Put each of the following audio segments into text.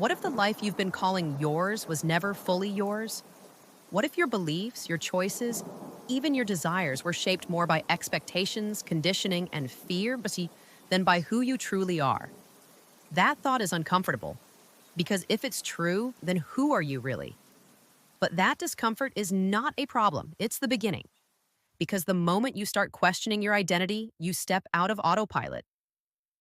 What if the life you've been calling yours was never fully yours? What if your beliefs, your choices, even your desires were shaped more by expectations, conditioning, and fear than by who you truly are? That thought is uncomfortable because if it's true, then who are you really? But that discomfort is not a problem, it's the beginning. Because the moment you start questioning your identity, you step out of autopilot.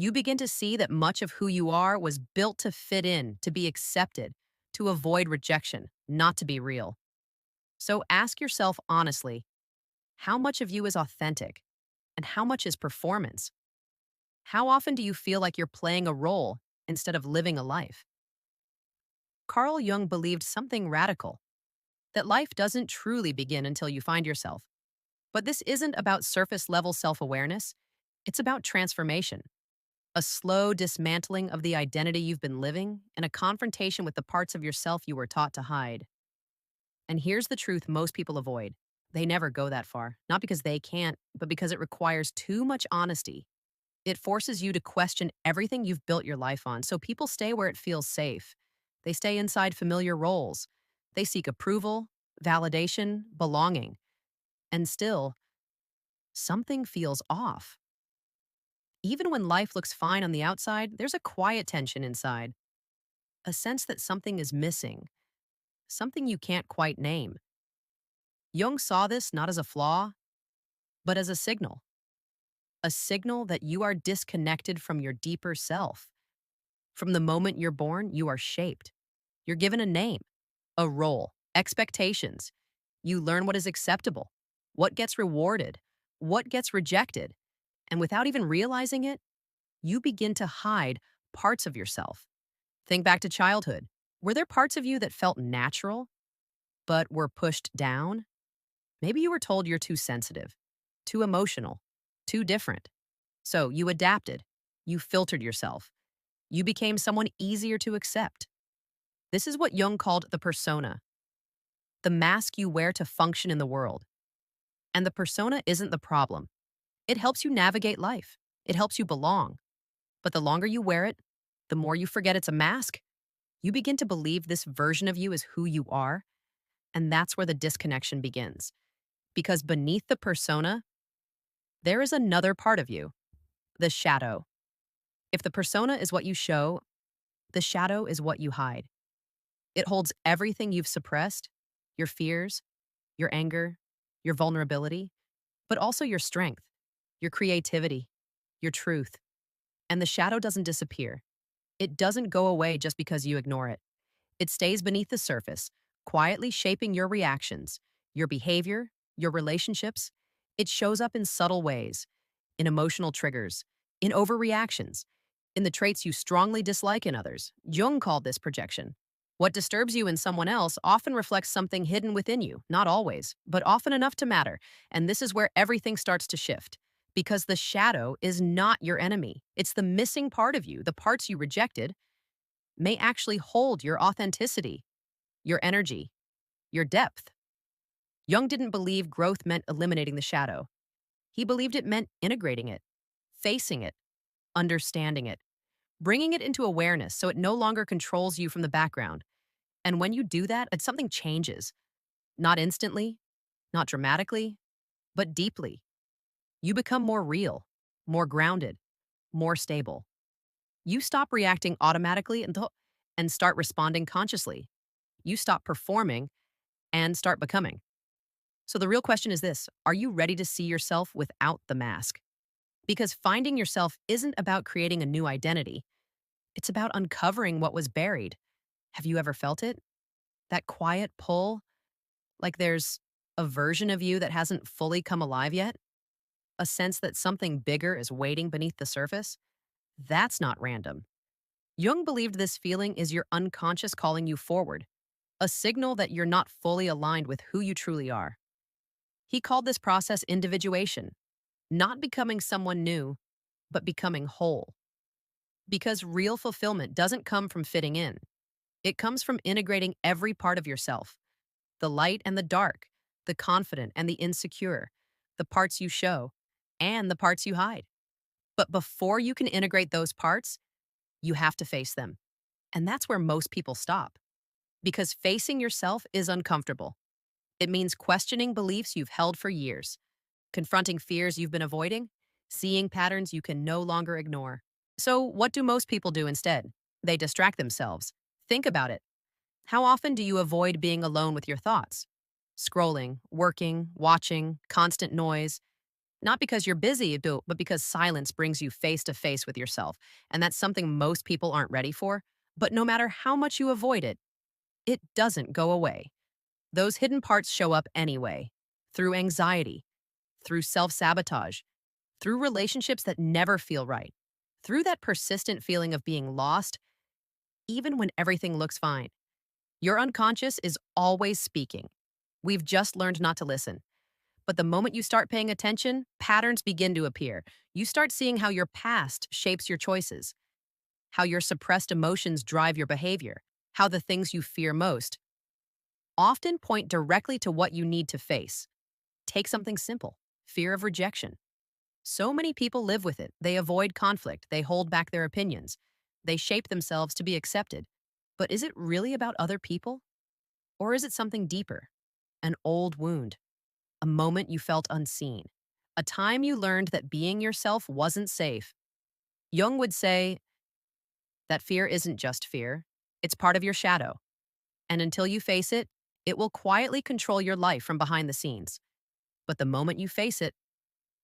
You begin to see that much of who you are was built to fit in, to be accepted, to avoid rejection, not to be real. So ask yourself honestly, how much of you is authentic and how much is performance? How often do you feel like you're playing a role instead of living a life? Carl Jung believed something radical, that life doesn't truly begin until you find yourself. But this isn't about surface level self awareness, it's about transformation. A slow dismantling of the identity you've been living and a confrontation with the parts of yourself you were taught to hide. And here's the truth most people avoid. They never go that far, not because they can't, but because it requires too much honesty. It forces you to question everything you've built your life on, so people stay where it feels safe. They stay inside familiar roles. They seek approval, validation, belonging. And still, something feels off. Even when life looks fine on the outside, there's a quiet tension inside, a sense that something is missing, something you can't quite name. Jung saw this not as a flaw, but as a signal that you are disconnected from your deeper self. From the moment you're born, you are shaped. You're given a name, a role, expectations. You learn what is acceptable, what gets rewarded, what gets rejected. And without even realizing it, you begin to hide parts of yourself. Think back to childhood. Were there parts of you that felt natural, but were pushed down? Maybe you were told you're too sensitive, too emotional, too different. So you adapted, you filtered yourself, you became someone easier to accept. This is what Jung called the persona, the mask you wear to function in the world. And the persona isn't the problem. It helps you navigate life, it helps you belong. But the longer you wear it, the more you forget it's a mask. You begin to believe this version of you is who you are, and that's where the disconnection begins. Because beneath the persona, there is another part of you, the shadow. If the persona is what you show, the shadow is what you hide. It holds everything you've suppressed, your fears, your anger, your vulnerability, but also your strength, your creativity, your truth. And the shadow doesn't disappear. It doesn't go away just because you ignore it. It stays beneath the surface, quietly shaping your reactions, your behavior, your relationships. It shows up in subtle ways, in emotional triggers, in overreactions, in the traits you strongly dislike in others. Jung called this projection. What disturbs you in someone else often reflects something hidden within you, not always, but often enough to matter. And this is where everything starts to shift. Because the shadow is not your enemy. It's the missing part of you, the parts you rejected, may actually hold your authenticity, your energy, your depth. Jung didn't believe growth meant eliminating the shadow. He believed it meant integrating it, facing it, understanding it, bringing it into awareness so it no longer controls you from the background. And when you do that, something changes. Not instantly, not dramatically, but deeply. You become more real, more grounded, more stable. You stop reacting automatically and start responding consciously. You stop performing and start becoming. So the real question is this: are you ready to see yourself without the mask? Because finding yourself isn't about creating a new identity, it's about uncovering what was buried. Have you ever felt it? That quiet pull, like there's a version of you that hasn't fully come alive yet? A sense that something bigger is waiting beneath the surface? That's not random. Jung believed this feeling is your unconscious calling you forward, a signal that you're not fully aligned with who you truly are. He called this process individuation, not becoming someone new, but becoming whole. Because real fulfillment doesn't come from fitting in, it comes from integrating every part of yourself: the light and the dark, the confident and the insecure, the parts you show, and the parts you hide. But before you can integrate those parts, you have to face them. And that's where most people stop because facing yourself is uncomfortable. It means questioning beliefs you've held for years, confronting fears you've been avoiding, seeing patterns you can no longer ignore. So, what do most people do instead? They distract themselves. Think about it. How often do you avoid being alone with your thoughts? Scrolling, working, watching, constant noise. Not because you're busy, but because silence brings you face to face with yourself. And that's something most people aren't ready for. But no matter how much you avoid it, it doesn't go away. Those hidden parts show up anyway, through anxiety, through self sabotage, through relationships that never feel right, through that persistent feeling of being lost, even when everything looks fine. Your unconscious is always speaking. We've just learned not to listen. But the moment you start paying attention, patterns begin to appear. You start seeing how your past shapes your choices, how your suppressed emotions drive your behavior, how the things you fear most often point directly to what you need to face. Take something simple, fear of rejection. So many people live with it. They avoid conflict, they hold back their opinions, they shape themselves to be accepted. But is it really about other people? Or is it something deeper? An old wound, a moment you felt unseen, a time you learned that being yourself wasn't safe. Jung would say that fear isn't just fear, it's part of your shadow. And until you face it, it will quietly control your life from behind the scenes. But the moment you face it,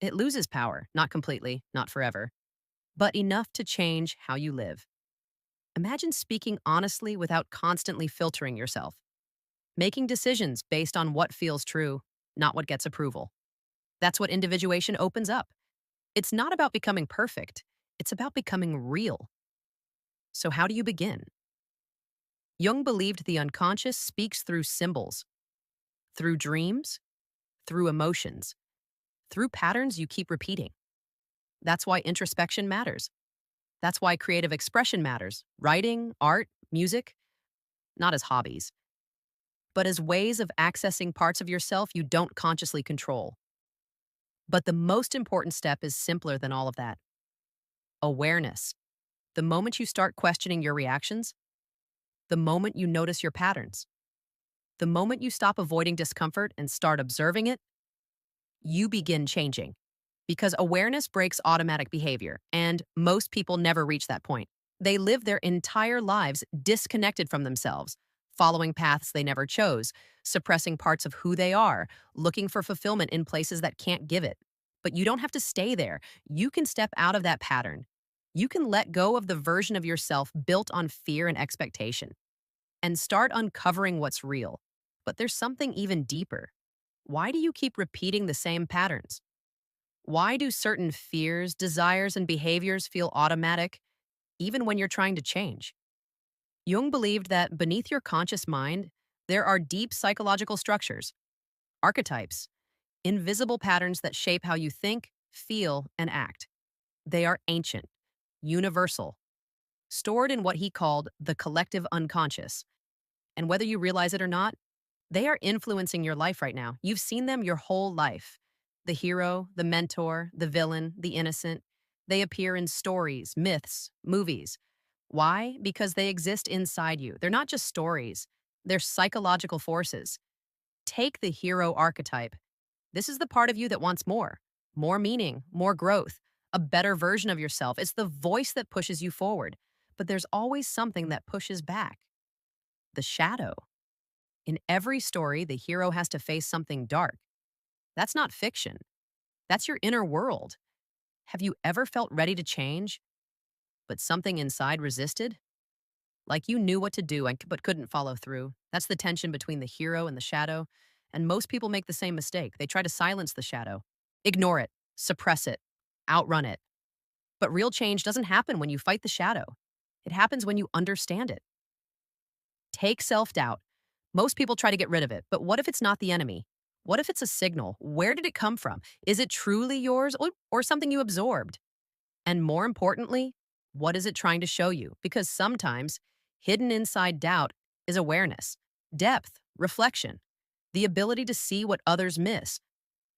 it loses power, not completely, not forever, but enough to change how you live. Imagine speaking honestly without constantly filtering yourself, making decisions based on what feels true, not what gets approval. That's what individuation opens up. It's not about becoming perfect, it's about becoming real. So, how do you begin? Jung believed the unconscious speaks through symbols, through dreams, through emotions, through patterns you keep repeating. That's why introspection matters. That's why creative expression matters. Writing, art, music, not as hobbies, but as ways of accessing parts of yourself you don't consciously control. But the most important step is simpler than all of that: awareness. The moment you start questioning your reactions, the moment you notice your patterns, the moment you stop avoiding discomfort and start observing it, you begin changing. Because awareness breaks automatic behavior, and most people never reach that point. They live their entire lives disconnected from themselves, following paths they never chose, suppressing parts of who they are, looking for fulfillment in places that can't give it. But you don't have to stay there. You can step out of that pattern. You can let go of the version of yourself built on fear and expectation and start uncovering what's real. But there's something even deeper. Why do you keep repeating the same patterns? Why do certain fears, desires, and behaviors feel automatic, even when you're trying to change? Jung believed that beneath your conscious mind, there are deep psychological structures, archetypes, invisible patterns that shape how you think, feel, and act. They are ancient, universal, stored in what he called the collective unconscious. And whether you realize it or not, they are influencing your life right now. You've seen them your whole life. The hero, the mentor, the villain, the innocent. They appear in stories, myths, movies. Why? Because they exist inside you. They're not just stories, they're psychological forces. Take the hero archetype. This is the part of you that wants more meaning, more growth, a better version of yourself. It's the voice that pushes you forward. But there's always something that pushes back: the shadow. In every story, the hero has to face something dark. That's not fiction. That's your inner world. Have you ever felt ready to change, but something inside resisted? Like you knew what to do but couldn't follow through. That's the tension between the hero and the shadow. And most people make the same mistake. They try to silence the shadow, ignore it, suppress it, outrun it. But real change doesn't happen when you fight the shadow. It happens when you understand it. Take self doubt. Most people try to get rid of it, but what if it's not the enemy? What if it's a signal? Where did it come from? Is it truly yours or something you absorbed? And more importantly, what is it trying to show you? Because sometimes hidden inside doubt is awareness, depth, reflection, the ability to see what others miss.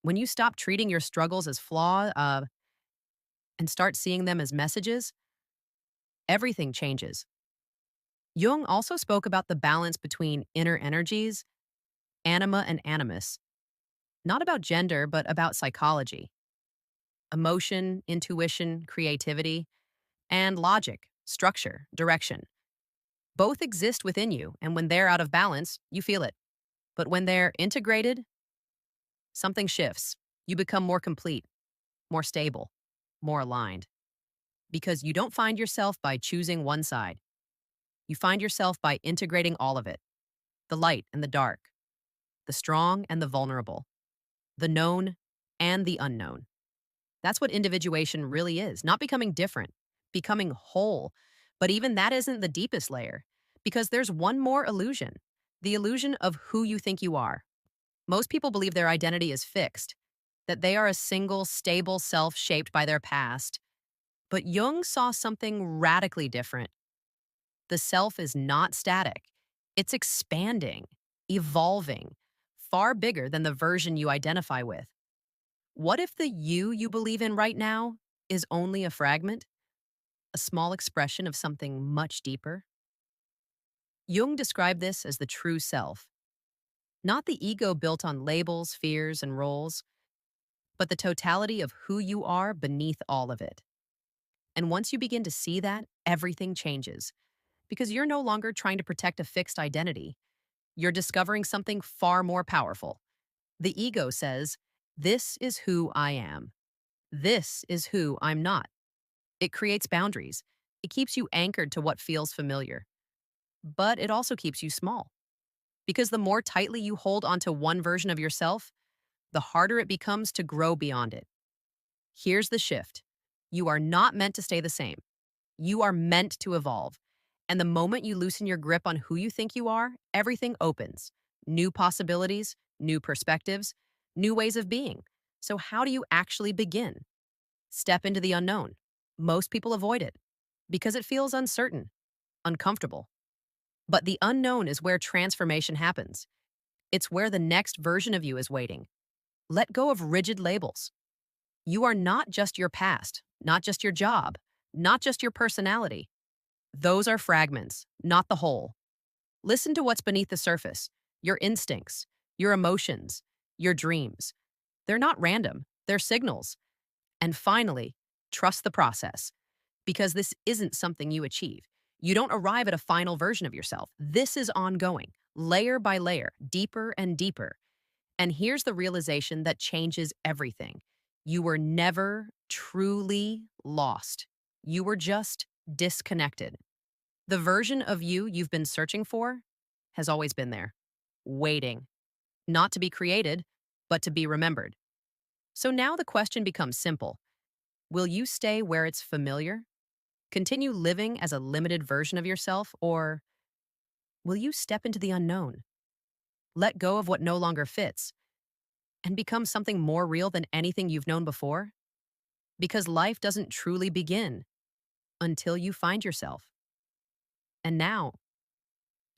When you stop treating your struggles as flaw and start seeing them as messages, everything changes. Jung also spoke about the balance between inner energies, anima and animus, not about gender, but about psychology, emotion, intuition, creativity, and logic, structure, direction. Both exist within you, and when they're out of balance, you feel it. But when they're integrated, something shifts. You become more complete, more stable, more aligned. Because you don't find yourself by choosing one side. You find yourself by integrating all of it: the light and the dark, the strong and the vulnerable, the known and the unknown. That's what individuation really is, not becoming different, becoming whole. But even that isn't the deepest layer, because there's one more illusion: the illusion of who you think you are. Most people believe their identity is fixed, that they are a single, stable self shaped by their past. But Jung saw something radically different. The self is not static, it's expanding, evolving, far bigger than the version you identify with. What if the you believe in right now is only a fragment, a small expression of something much deeper? Jung described this as the true self, not the ego built on labels, fears, and roles, but the totality of who you are beneath all of it. And once you begin to see that, everything changes, because you're no longer trying to protect a fixed identity. You're discovering something far more powerful. The ego says, "This is who I am. This is who I'm not." It creates boundaries. It keeps you anchored to what feels familiar. But it also keeps you small. Because the more tightly you hold onto one version of yourself, the harder it becomes to grow beyond it. Here's the shift: you are not meant to stay the same. You are meant to evolve. And the moment you loosen your grip on who you think you are, everything opens. New possibilities, new perspectives, new ways of being. So, how do you actually begin? Step into the unknown. Most people avoid it because it feels uncertain, uncomfortable. But the unknown is where transformation happens. It's where the next version of you is waiting. Let go of rigid labels. You are not just your past, not just your job, not just your personality. Those are fragments, not the whole. Listen to what's beneath the surface: your instincts, your emotions, your dreams. They're not random, they're signals. And finally, trust the process, because this isn't something you achieve. You don't arrive at a final version of yourself. This is ongoing, layer by layer, deeper and deeper. And here's the realization that changes everything: you were never truly lost. You were just disconnected. The version of you you've been searching for has always been there, waiting, not to be created, but to be remembered. So now the question becomes simple: will you stay where it's familiar? Continue living as a limited version of yourself? Or will you step into the unknown, let go of what no longer fits, and become something more real than anything you've known before? Because life doesn't truly begin until you find yourself. And now,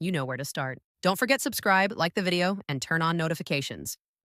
you know where to start. Don't forget subscribe, like the video, and turn on notifications.